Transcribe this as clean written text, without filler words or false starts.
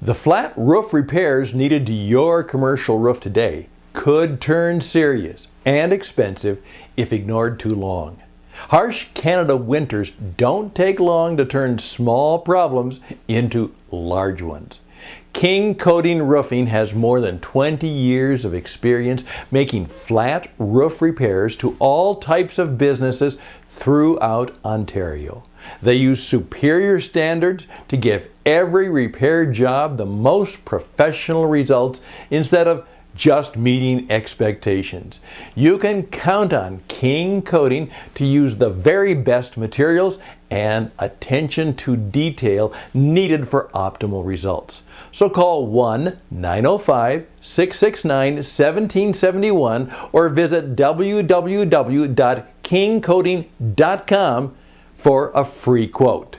The flat roof repairs needed to your commercial roof today could turn serious and expensive if ignored too long. Harsh Canada winters don't take long to turn small problems into large ones. King Koating Roofing has more than 20 years of experience making flat roof repairs to all types of businesses throughout Ontario. They use superior standards to give every repair job the most professional results instead of just meeting expectations. You can count on King Koating to use the very best materials and attention to detail needed for optimal results. So call 1-905-669-1771 or visit www.kingkoating.com for a free quote.